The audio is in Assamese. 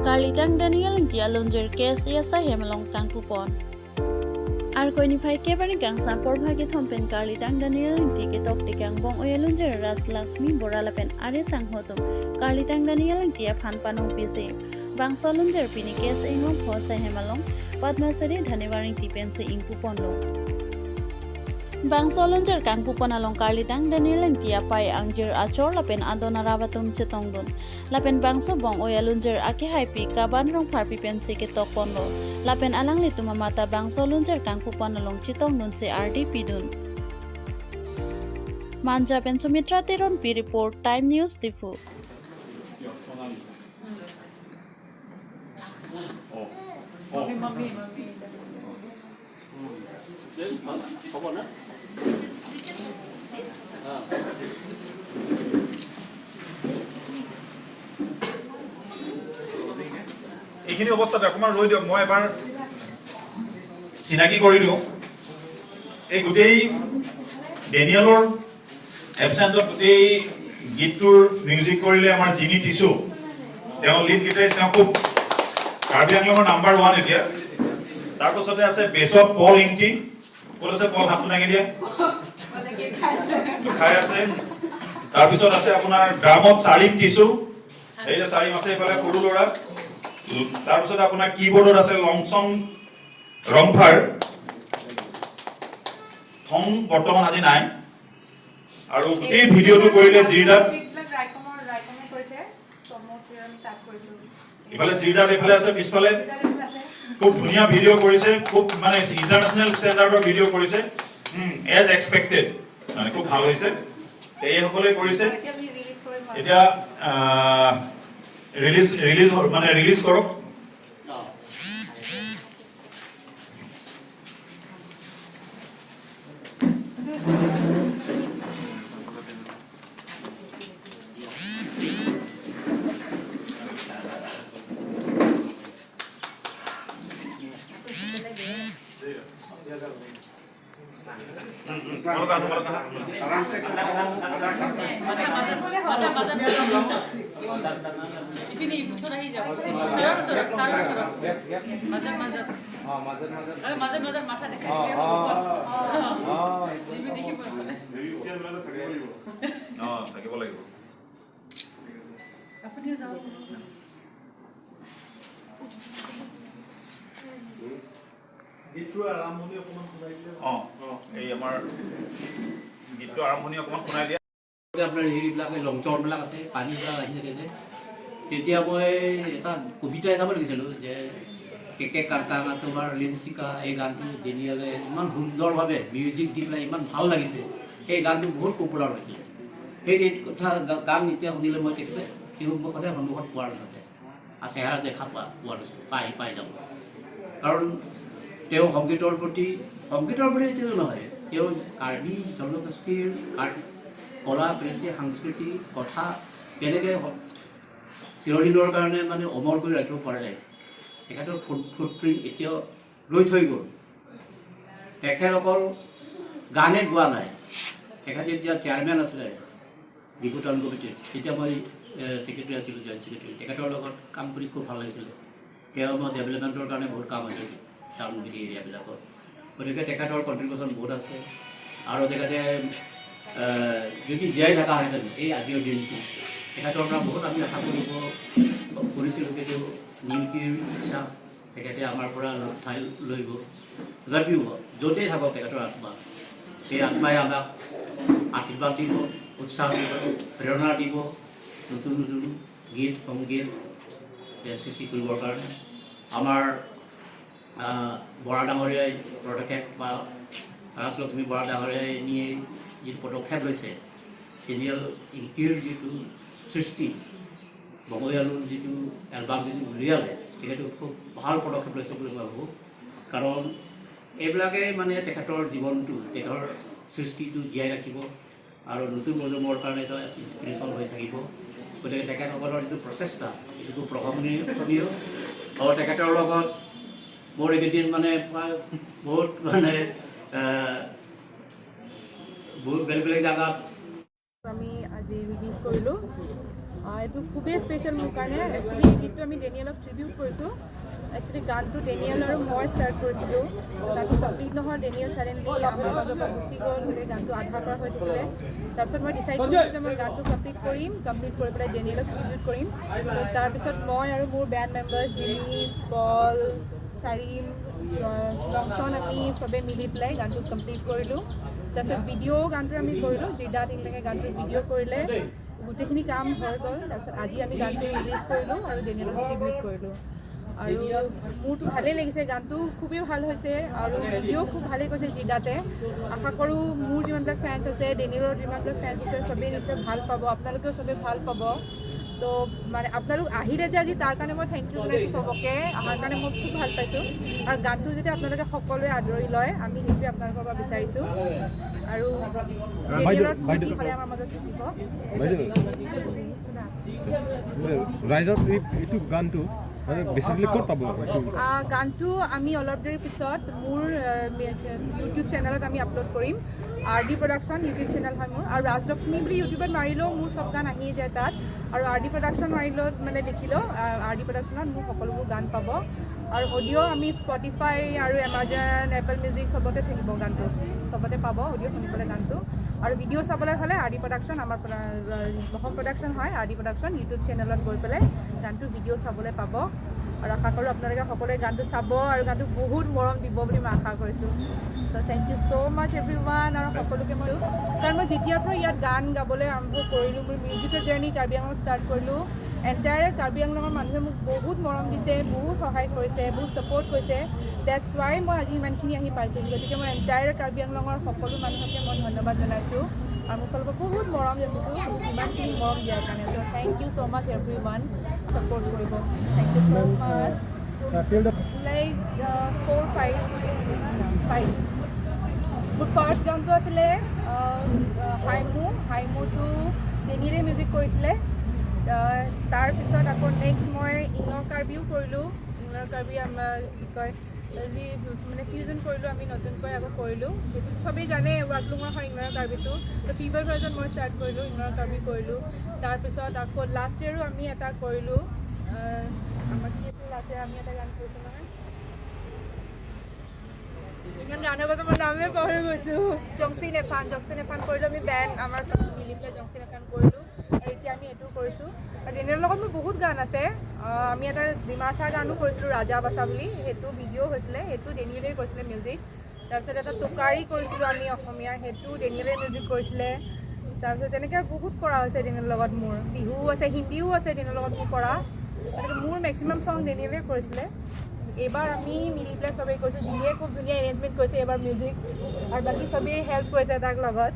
Karlitang Daniel Engti Alunjir KSA asaihem kangpu Pini Arkoi Niphai Kaban kangsam porphai ke thompen Karlitang Daniel Engti ketok tekang Bong Oi Alunjir Rajlaxmi Bora.Lapen arisangho atum Karlitang Daniel Engti aphan panong pisi Bangso Alunjir Pini KSA Inglongpho asaihem Padmashree Dhaneswar Engti pensi ingpu ponlo Bangso Alunjir kangpu ponalong Karlitang Daniel Engti apei angjir achor Lapen adonarap atum chitong dun.Lapen Bangso Bong Oi Alunjir akehaipi Kaban Rongpharpi pensi ketok ponlo Lapen alangli tumamata Bangso Alunjir kangpu ponalong chitong dun se arni pidun Manja pen Sumitra Tiron P report Time News Difu এইখিনি অৱস্থাত অকমান ৰৈ দিয়ক মই এবাৰ চিনাকি কৰি দিওঁ এই গোটেই ডেনিয়েলৰ এবচেন্টত গোটেই গীতটোৰ মিউজিক কৰিলে আমাৰ জিনি টিছু তেওঁ লিড গিটাৰিষ্ট তেওঁ খুব কাৰ্বি আংলঙৰ নাম্বাৰ 1 এতিয়া তাৰপিছতে আছে বেছত পল ইংটি ক'ত আছে পল হাতটো দাঙি দিয়া খাই আছে তাৰপিছত আছে আপোনাৰ ড্ৰামত চাৰিম টিছু এই যে চাৰিম আছে এইফালে সৰু ল'ৰা তাৰপিছত আপোনাৰ কিবোৰ্ডত আছে লংচং ৰংফাৰ থং বৰ্তমান আজি নাই আৰু এই ভিডিঅ'টো কৰিলে জিৰদাত ইফালে জিৰদাত ইফালে আছে পিছফালে খুব ধুনীয়া ভিডিঅ' কৰিছে খুব মানে ইন্টাৰনেশ্যনেল ষ্টেণ্ডাৰ্ডৰ ভিডিঅ' কৰিছে এজ এক্সপেক্টেড মানে খুব ভাল হৈছে এইসকলে কৰিছে এতিয়া ৰিলিজ কৰক Pini busur aja jauh. Sarap. Mazat. Mazat masa deh. Jibi dekhi boleh. থাকিব লাগিব Apni jauh. গীতটোৰ আৰম্ভণি অকমান শুনাই দিলে এই আমাৰ গীতটোৰ আৰম্ভণি অকমান শুনাই দিয়া আপোনাৰ হেৰিবিলাক লংচৰবিলাক আছে পানীবিলাক আহি থাকিছে তেতিয়া মই এটা কবিতা চাব লিখিছিলোঁ যে কেকে কাৰ্টাঙা তোমাৰ লিনচিকা এই গানটো ডেনিয়েলে ইমান সুন্দৰভাৱে মিউজিক দি পেলাই ইমান ভাল লাগিছে সেই গানটো বহুত পপুলাৰ হৈছিলে সেই কথা গান এতিয়া শুনিলে মই তেখেতে সেই সন্মুখতে সন্মুখত পোৱাৰ যাতে চেহেৰা দেখা পাই যাব কাৰণ তেওঁ সংগীতৰ প্ৰতি তেওঁ নহয় তেওঁ কাৰ্বি জনগোষ্ঠীৰ কলা কৃষ্টি সাংস্কৃতিক কথা কেনেকৈ চিৰদিনৰ কাৰণে মানে অমৰ কৰি ৰাখিব পৰা যায় তেখেতৰ ফুটপ্ৰিণ্ট এতিয়াও ৰৈ থৈ গ'ল তেখেত অকল গানে গোৱা নাই তেখেতে যেতিয়া চেয়াৰমেন আছিলে বিভূতান কমিটিৰ তেতিয়া মই ছেক্ৰেটাৰী আছিলোঁ জইণ্ট ছেক্ৰেটাৰী তেখেতৰ লগত কাম কৰি খুব ভাল লাগিছিলে তেওঁ মই ডেভেলপমেণ্টৰ কাৰণে বহুত কাম আছিল টাউন বিটি এৰিয়াবিলাকত গতিকে তেখেতৰ কণ্ট্ৰিবিউশ্যন বহুত আছে আৰু তেখেতে যদি জীয়াই থকাহেঁতেন এই আজিৰ দিনটো তেখেতৰ পৰা বহুত আমি আশা কৰিছিলোঁ কিন্তু নিমকিৰ ইচ্ছা তেখেতে আমাৰ পৰা ঠাই লৈ গ'ল তথাপিও য'তেই থাকক তেখেতৰ আত্মা সেই আত্মাই আমাক আশীৰ্বাদ দিব উৎসাহ দিব প্ৰেৰণা দিব নতুন গীত সংগীত সৃষ্টি কৰিবৰ কাৰণে আমাৰ বৰা ডাঙৰীয়াই পদক্ষেপ বা ৰাজলক্ষ্মী বৰা ডাঙৰীয়াই নিয়ে যিটো পদক্ষেপ লৈছে ডেনিয়েল এংটিৰ যিটো সৃষ্টি বং ঐ আলুৰ যিটো এলবাম যিটো উলিয়ালে তেখেতে খুব ভাল পদক্ষেপ লৈছে বুলি মই ভাবোঁ কাৰণ এইবিলাকে মানে তেখেতৰ জীৱনটো তেখেতৰ সৃষ্টিটো জীয়াই ৰাখিব আৰু নতুন প্ৰজন্মৰ কাৰণে এটা ইনস্পিৰেশ্যন হৈ থাকিব গতিকে তেখেতসকলৰ যিটো প্ৰচেষ্টা সেইটো প্ৰশংসনীয় আৰু তেখেতৰ লগত মোৰ এইকেইদিন মানে বহুত মানে বহুত বেলেগ বেলেগ জায়গাত আমি আজি ৰিলিজ কৰিলোঁ এইটো খুবেই স্পেচিয়েল মোৰ কাৰণে একচুৱেলি এই গীতটো আমি ডেনিয়েলক ট্ৰিবিউট কৰিছোঁ একচুৱেলি গানটো ডেনিয়েল আৰু মই ষ্টাৰ্ট কৰিছিলোঁ গানটো কমপ্লিট নহয় ডেনিয়েল ছাডেনলি আমাৰ মাজৰ পৰা গুচি গ'ল গোটেই গানটো আধা কৰা হৈ থাকিলে তাৰপিছত মই ডিচাইড কৰিছোঁ যে মই গানটো কমপ্লিট কৰি পেলাই ডেনিয়েলক ট্ৰিবিউট কৰিম তাৰপিছত মই আৰু মোৰ বেণ্ড মেম্বাৰ্ছ ডিমি পল চাৰিম লংচন আমি চবেই মিলি পেলাই গানটো কমপ্লিট কৰিলোঁ তাৰপিছত ভিডিঅ' গানটো আমি কৰিলোঁ জিদা তিনিলৈকে গানটো ভিডিঅ' কৰিলে গোটেইখিনি কাম হৈ গ'ল তাৰপিছত আজি আমি গানটো ৰিলিজ কৰিলোঁ আৰু ডেনিয়েলক ট্ৰিবিউট কৰিলোঁ আৰু মোৰতো ভালেই লাগিছে গানটো খুবেই ভাল হৈছে আৰু ভিডিঅ' খুব ভালেই কৈছে জিদাতে আশা কৰোঁ মোৰ যিমানবিলাক ফেন্স আছে ডেনিয়েলৰ যিমানবিলাক ফেন্স আছে চবেই নিশ্চয় ভাল পাব আপোনালোকেও চবেই ভাল পাব তো মানে আপোনালোক আহিলে যে আজি তাৰ কাৰণে মই থেংক ইউ জনাইছোঁ চবকে অহাৰ কাৰণে মই খুব ভাল পাইছোঁ আৰু গানটো যদি আপোনালোকে সকলোৱে আদৰি লয় আমি সেইটোৱে আপোনালোকৰ পৰা বিচাৰিছোঁ আৰু ডেনিয়েলৰ স্মৃতি সদায় আমাৰ মাজত থাকিব ৰাইজৰ এইটো গানটো গানটো আমি অলপ দেৰি পিছত মোৰ ইউটিউব চেনেলত আমি আপলোড কৰিম RD প্ৰডাকশ্যন ইউটিউব চেনেল হয় মোৰ আৰু ৰাজলক্ষ্মী বুলি ইউটিউবত মাৰিলেও মোৰ চব গান আহিয়ে যায় তাত আৰু RD প্ৰডাকশ্যন মাৰিলেও মানে দেখিলেও RD প্ৰডাকশ্যনত মোৰ সকলোবোৰ গান পাব আৰু অডিঅ' আমি স্পটিফাই আৰু এমাজন এপল মিউজিক চবতে থাকিব গানটো চবতে পাব অডিঅ' শুনিবলৈ গানটো আৰু ভিডিঅ' চাবলৈ হ'লে RD প্ৰডাকশ্যন আমাৰ হোম প্ৰডাকশ্যন হয় RD প্ৰডাকশ্যন ইউটিউব চেনেলত গৈ পেলাই গানটো ভিডিঅ' চাবলৈ পাব আৰু আশা কৰোঁ আপোনালোকে সকলোৱে গানটো চাব আৰু গানটো বহুত মৰম দিব বুলি মই আশা কৰিছোঁ ত' thank you so' much everyone আৰু সকলোকে মই কাৰণ মই যেতিয়াৰ পৰা ইয়াত গান গাবলৈ আৰম্ভ কৰিলোঁ মোৰ musical journey Karbi Anglong start কৰিলোঁ এণ্টায়াৰ কাৰ্বি আংলঙৰ মানুহে মোক বহুত মৰম দিছে বহুত সহায় কৰিছে বহুত ছাপৰ্ট কৰিছে ডেটছ ৱাই মই আজি ইমানখিনি আহি পাইছোঁ গতিকে মই এণ্টায়াৰ কাৰ্বি আংলঙৰ সকলো মানুহকে মই ধন্যবাদ জনাইছোঁ আৰু মোৰ ফালৰ পৰা বহুত মৰম যাচিছোঁ ইমানখিনি মৰম দিয়াৰ কাৰণে ত' thank you so' much everyone support কৰিব thank you so' much like 4-5 মোৰ ফাৰ্ষ্ট গানটো আছিলে হাইমুটো ডেনিয়েলে মিউজিক কৰিছিলে তাৰপিছত আকৌ নেক্সট মই ইংলৰ কাৰ্বিও কৰিলোঁ ইংলৰ কাৰ্বি আমাৰ কি কয় মানে ফিউজন কৰিলোঁ আমি নতুনকৈ আকৌ কৰিলোঁ সেইটো চবেই জানে ৱাটলুঙৰ হয় ইংলৰ কাৰ্বিটো ত' ফিমেল ভাৰ্জন মই ষ্টাৰ্ট কৰিলোঁ ইংলৰ কাৰ্বি কৰিলোঁ তাৰপিছত আকৌ লাষ্ট ইয়েৰো আমি এটা কৰিলোঁ আমাৰ কি আছিল লাষ্ট ইয়েৰ আমি এটা গান কৰিছোঁ নহয় ইমান গানৰ কথা মই নামেই পাহৰি গৈছোঁ জংচিন এফান কৰিলোঁ আমি বেণ্ড আমাৰ চব মিলি পেলাই জংচিন এফান কৰিলোঁ আৰু এতিয়া আমি এইটো কৰিছোঁ আৰু ডেনিয়েলৰ লগত মোৰ বহুত গান আছে আমি এটা ডিমাচা গানো কৰিছিলোঁ ৰাজা বাচা বুলি সেইটো ভিডিঅ' হৈছিলে সেইটো ডেনিয়েলেই কৰিছিলে মিউজিক তাৰপিছত এটা টোকাৰী কৰিছিলোঁ আমি অসমীয়া সেইটো ডেনিয়েলে মিউজিক কৰিছিলে তাৰপিছত তেনেকৈ বহুত কৰা হৈছে ডেনিয়েলৰ লগত মোৰ বিহুও আছে হিন্দীও আছে ডেনিয়েলৰ লগত মোৰ কৰা গতিকে মোৰ মেক্সিমাম চং ডেনিয়েলে কৰিছিলে এইবাৰ আমি মিলি পেলাই চবেই কৰিছোঁ যিয়ে খুব ধুনীয়া এৰেঞ্জমেণ্ট কৰিছে এইবাৰ মিউজিক আৰু বাকী চবেই হেল্প কৰিছে তাক লগত